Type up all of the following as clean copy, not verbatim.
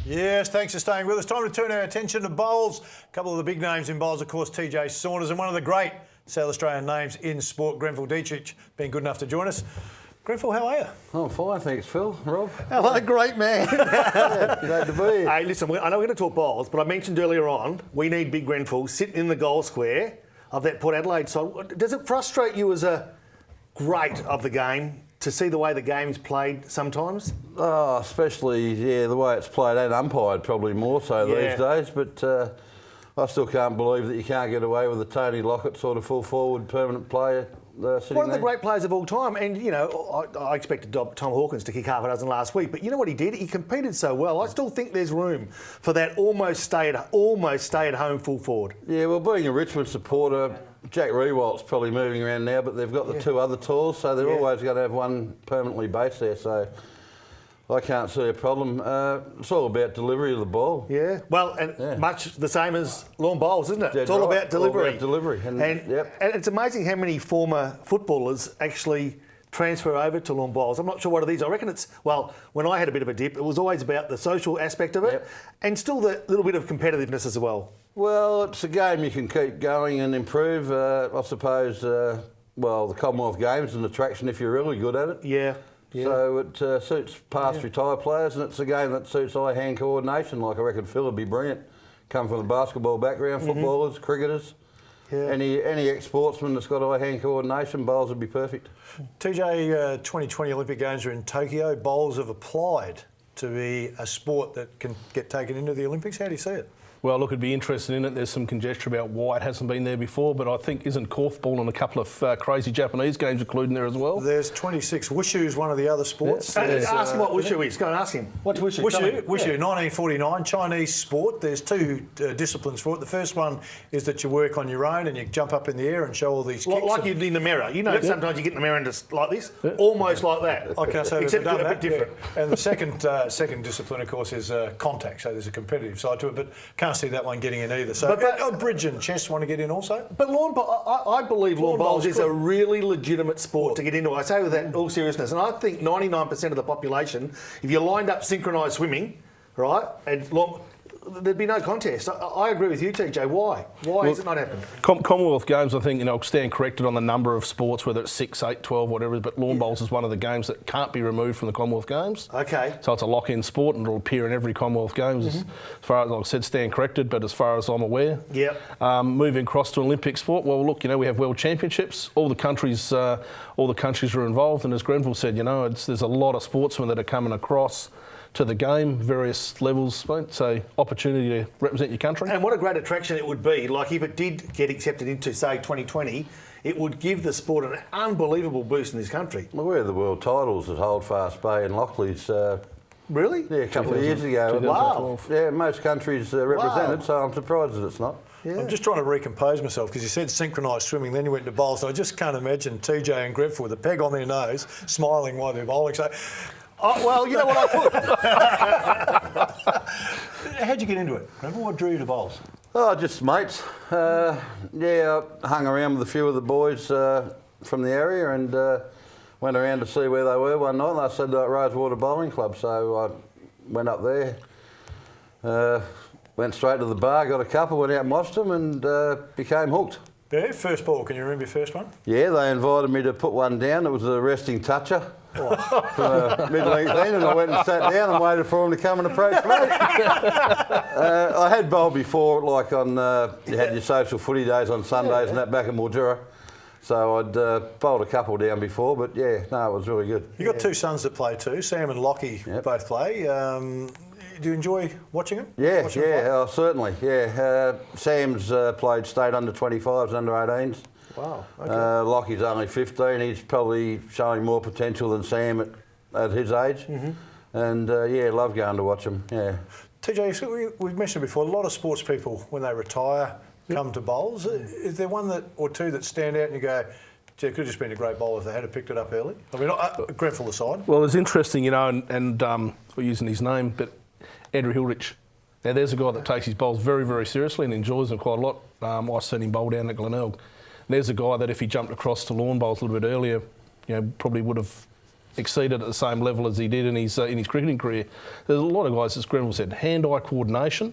Yes, thanks for staying with us. Time to turn our attention to bowls. A couple of the big names in bowls, of course, TJ Saunders, and one of the great South Australian names in sport, Grenfell Dietrich, being good enough to join us. Grenfell, how are you? I'm fine, thanks, Phil. Rob? Hello, great man. Glad to be here. Hey, listen, I know we're going to talk bowls, but I mentioned earlier on, we need Big Grenfell sitting in the goal square of that Port Adelaide side. Does it frustrate you as a great of the game to see the way the game's played sometimes? Oh, especially, the way it's played and umpired probably more so these days. But I still can't believe that you can't get away with a Tony Lockett sort of full forward permanent player sitting One of the there. great players of all time. And, you know, I expected Tom Hawkins to kick half a dozen last week. But you know what he did? He competed so well. I still think there's room for that almost stay at home full forward. Yeah, well, being a Richmond supporter, Jack Rewalt's probably moving around now, but they've got the two other tours, so they're always going to have one permanently based there. So I can't see a problem. It's all about delivery of the ball. Yeah, well, and much the same as lawn bowls, isn't it? Dead It's all right. about delivery. All about delivery. And it's amazing how many former footballers actually transfer over to lawn bowls. I'm not sure what it is. I reckon it's, well, when I had a bit of a dip, it was always about the social aspect of it and still the little bit of competitiveness as well. Well, it's a game you can keep going and improve. I suppose, the Commonwealth Games is an attraction if you're really good at it. Yeah. So it suits past retired players, and it's a game that suits eye-hand coordination. Like I reckon Phil would be brilliant. Come from the basketball background, footballers, cricketers. Yeah. Any ex-sportsman that's got eye-hand coordination, bowls would be perfect. TJ, 2020 Olympic Games are in Tokyo. Bowls have applied to be a sport that can get taken into the Olympics. How do you see it? Well, look, I'd be interested in it. There's some conjecture about why it hasn't been there before, but I think isn't korfball and a couple of crazy Japanese games included in there as well? There's 26. Wushu is one of the other sports. Ask him what Wushu is. Go and ask him. What's Wushu? Wushu, 1949, Chinese sport. There's two disciplines for it. The first one is that you work on your own and you jump up in the air and show all these kicks. Like you do in the mirror. You know, sometimes you get in the mirror and just like this, almost like that. I can't say except done a that. bit different. Yeah. And the second discipline, of course, is contact. So there's a competitive side to it, but can't see that one getting in either. So, bridge and chess want to get in also. But I believe lawn bowls is a really legitimate sport to get into. I say with that all seriousness, and I think 99% of the population, if you lined up synchronised swimming, right, and there'd be no contest. I agree with you, TJ. Why? Why has it not happened? Commonwealth Games, I think, I'll stand corrected on the number of sports, whether it's 6, 8, 12, whatever it is, but lawn bowls is one of the games that can't be removed from the Commonwealth Games. Okay. So it's a lock-in sport and it'll appear in every Commonwealth Games. As far as, like I said, stand corrected, but as far as I'm aware. Moving across to Olympic sport, well, look, we have World Championships. All the countries are involved, and as Grenfell said, there's a lot of sportsmen that are coming across to the game, various levels, so opportunity to represent your country. And what a great attraction it would be. Like if it did get accepted into, say, 2020, it would give the sport an unbelievable boost in this country. Well, we had the world titles at Holdfast Bay and Lockleys. Really? Yeah, a couple of years ago. Wow. Yeah, most countries represented, so I'm surprised that it's not. Yeah. I'm just trying to recompose myself because you said synchronised swimming, then you went into bowls. So I just can't imagine TJ and Grenfell with a peg on their nose, smiling while they're bowling. So, well, you know what I thought. How'd you get into it, Grenfell? What drew you to bowls? Oh, just mates. I hung around with a few of the boys from the area and went around to see where they were one night, and they said Rosewater Bowling Club, so I went up there, went straight to the bar, got a couple, went out and watched them and became hooked. Yeah, first ball, can you remember your first one? Yeah, they invited me to put one down. It was a resting toucher. For mid-length end, and I went and sat down and waited for him to come and approach me. I had bowled before, like on you had your social footy days on Sundays and that back in Mildura. So I'd bowled a couple down before, but it was really good. You got two sons that play too. Sam and Lockie both play. Do you enjoy watching them? Yeah, certainly. Yeah, Sam's played state under 25s, under 18s. Wow. Okay. Lockie's only 15. He's probably showing more potential than Sam at his age. And love going to watch him. Yeah. TJ, we've mentioned before, a lot of sports people, when they retire, come to bowls. Is there one or two that stand out and you go, gee, it could have just been a great bowl if they had picked it up early? I mean, Grenfell aside. Well, it's interesting, and we're using his name, but Andrew Hildrich. Now, there's a guy that takes his bowls very, very seriously and enjoys them quite a lot. I've seen him bowl down at Glenelg. There's a guy that if he jumped across to lawn bowls a little bit earlier, probably would have exceeded at the same level as he did in his cricketing career. There's a lot of guys, as Grenville said, hand-eye coordination.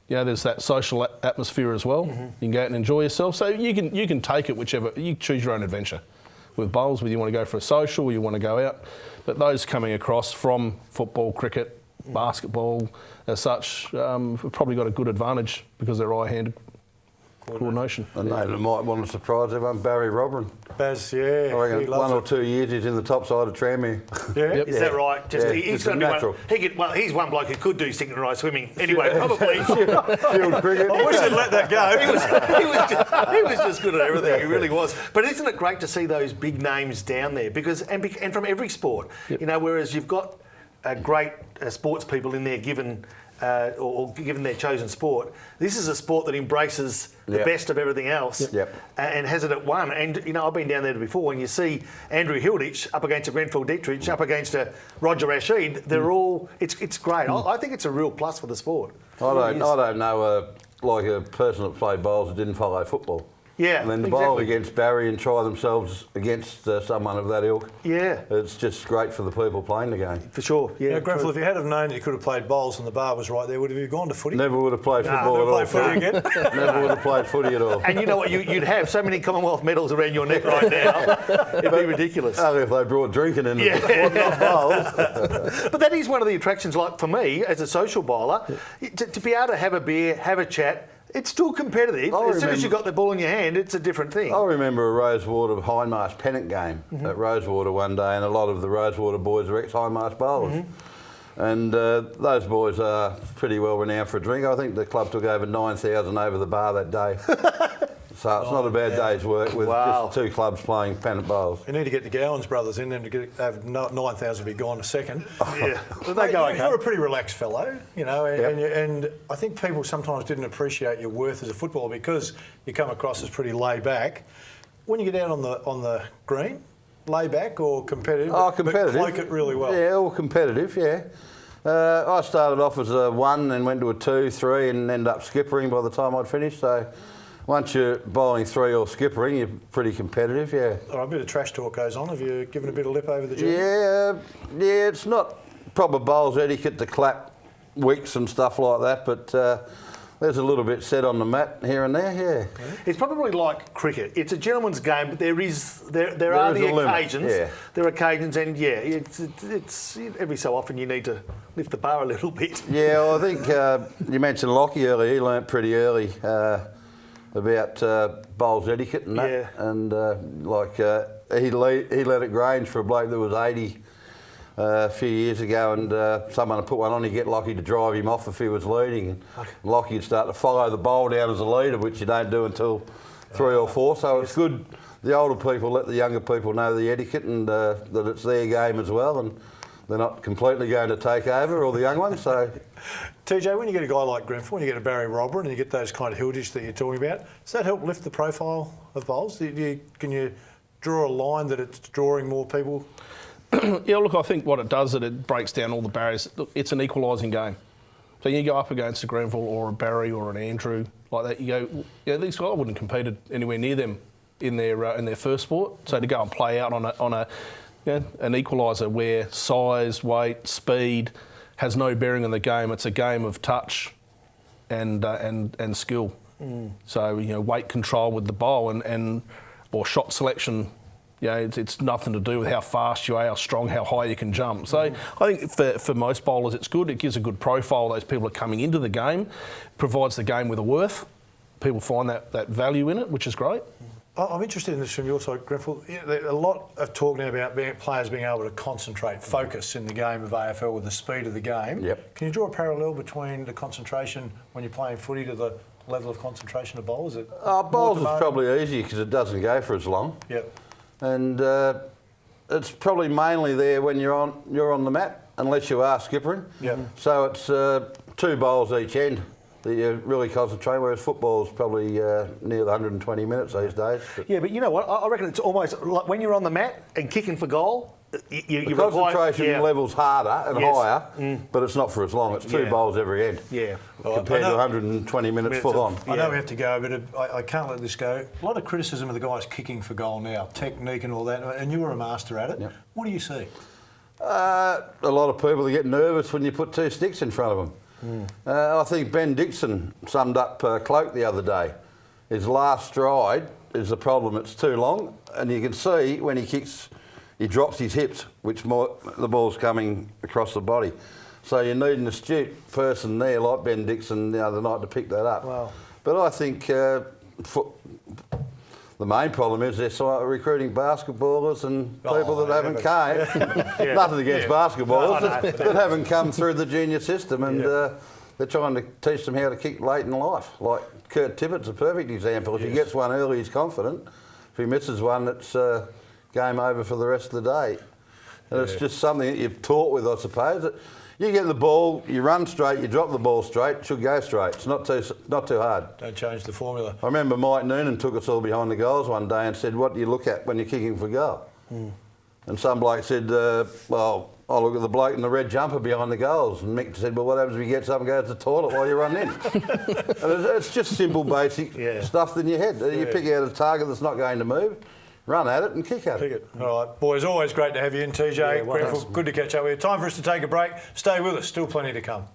There's that social atmosphere as well. You can go out and enjoy yourself. So you can take it whichever, you choose your own adventure. With bowls, whether you want to go for a social or you want to go out. But those coming across from football, cricket, basketball as such, have probably got a good advantage because they're eye-hand coordination. And they might want to surprise everyone, Barry Robran. Baz, yeah. I reckon he loves 1 or it. 2 years he's in the top side of Tranmere. Yeah. Yep. Is that right? He's just going a to be natural. he's one bloke who could do synchronised swimming. Anyway, probably. Field cricket. I wish they'd let that go. he was just good at everything. He really was. But isn't it great to see those big names down there? Because and from every sport, whereas you've got great sports people in there given their chosen sport. This is a sport that embraces the best of everything else and has it at one. And, I've been down there before and you see Andrew Hilditch up against a Grenfell Dietrich, up against a Roger Rashid. They're all, it's great. I think it's a real plus for the sport. I don't know a person that played bowls that didn't follow football. Yeah, and then to bowl against Barry and try themselves against someone of that ilk. Yeah. It's just great for the people playing the game. For sure, yeah. Grenfell, if you had have known that you could have played bowls and the bar was right there, would have you gone to footy? Never would have played football at all. Never played footy again? Never would have played footy at all. And you know what? You'd have so many Commonwealth medals around your neck right now. It'd be ridiculous. Only if they brought drinking in the sport, not bowls. But that is one of the attractions, like for me, as a social bowler, to be able to have a beer, have a chat. It's still competitive. As soon as you've got the ball in your hand, it's a different thing. I remember a Rosewater Hindmarsh pennant game at Rosewater one day, and a lot of the Rosewater boys are ex-Hindmarsh bowlers. And those boys are pretty well renowned for a drink. I think the club took over 9,000 over the bar that day. So it's not a bad day's work with just 2 clubs playing pennant bowls. You need to get the Gowans brothers in them to have 9,000 be gone a second. Yeah, Mate, you're a pretty relaxed fellow, and I think people sometimes didn't appreciate your worth as a footballer because you come across as pretty laid back. When you get out on the green, laid back or competitive? Competitive. But cloak it really well. Yeah, all competitive, yeah. I started off as a 1 and went to a 2, 3 and ended up skippering by the time I'd finished. So once you're bowling 3 or skippering, you're pretty competitive, yeah. All right, a bit of trash talk goes on. Have you given a bit of lip over the journey? Yeah, it's not proper bowls etiquette to clap wicks and stuff like that, but there's a little bit said on the mat here and there, yeah. It's probably like cricket. It's a gentleman's game, but there are the occasions. Yeah. There are occasions, and it's every so often you need to lift the bar a little bit. Yeah, well, I think you mentioned Lockie earlier. He learnt pretty early about bowls etiquette and that. Yeah. And he led at Grange for a bloke that was 80 a few years ago, and someone had put one on. He'd get Lockie to drive him off if he was leading. And Lockie would start to follow the bowl down as a leader, which you don't do until 3 or 4. So it's good. The older people let the younger people know the etiquette and that it's their game as well, and they're not completely going to take over, all the young ones. So, TJ, when you get a guy like Grenfell, when you get a Barry Robran and you get those kind of Hilditch that you're talking about, does that help lift the profile of bowls? Can you draw a line that it's drawing more people? Yeah, look, I think what it does is it breaks down all the barriers. Look, it's an equalising game. So you go up against a Grenfell or a Barry or an Andrew like that, you go, these guys, I wouldn't have competed anywhere near them in their first sport. So to go and play out on an equaliser where size, weight, speed has no bearing on the game. It's a game of touch and skill. So weight control with the bowl and or shot selection. It's nothing to do with how fast you are, how strong, how high you can jump. So I think for most bowlers it's good. It gives a good profile. Those people are coming into the game, provides the game with a worth. People find that value in it, which is great. I'm interested in this from your side, Grenfell. There's a lot of talk now about players being able to concentrate, focus in the game of AFL with the speed of the game. Yep. Can you draw a parallel between the concentration when you're playing footy to the level of concentration of bowls? bowls is probably easier because it doesn't go for as long. Yep. And it's probably mainly there when you're on the mat, unless you are skippering. Yep. So it's 2 bowls each end that you really concentrate, whereas football is probably near the 120 minutes these days. Yeah, but you know what? I reckon it's almost like when you're on the mat and kicking for goal, you The concentration level's harder and Yes. higher, but it's not for as long. It's 2 bowls every end. Yeah. Compared to 120 minutes full on. I know we have to go, but I can't let this go. A lot of criticism of the guys kicking for goal now, technique and all that, and you were a master at it. Yep. What do you see? A lot of people get nervous when you put 2 sticks in front of them. I think Ben Dixon summed up Cloak the other day. His last stride is the problem. It's too long, and you can see when he kicks, he drops his hips, which the ball's coming across the body. So you need an astute person there like Ben Dixon the other night to pick that up. Wow. But I think the main problem is they're recruiting basketballers and people that haven't come. Nothing against basketballers that haven't come through the junior system, and they're trying to teach them how to kick late in life. Like Kurt Tippett's a perfect example. If he gets one early, he's confident. If he misses one, it's game over for the rest of the day. And it's just something that you're taught with, I suppose. You get the ball, you run straight, you drop the ball straight, it should go straight. It's not too hard. Don't change the formula. I remember Mike Noonan took us all behind the goals one day and said, "What do you look at when you're kicking for goal?" And some bloke said, "Well, I look at the bloke in the red jumper behind the goals." And Mick said, "Well, what happens if he gets up and goes to the toilet while you run in?" And it's just simple, basic stuff in your head. You pick out a target that's not going to move, run at it and kick at it. All right, boys, always great to have you in, TJ. Yeah, well, Grenfell, good to catch up with you. Time for us to take a break. Stay with us, still plenty to come.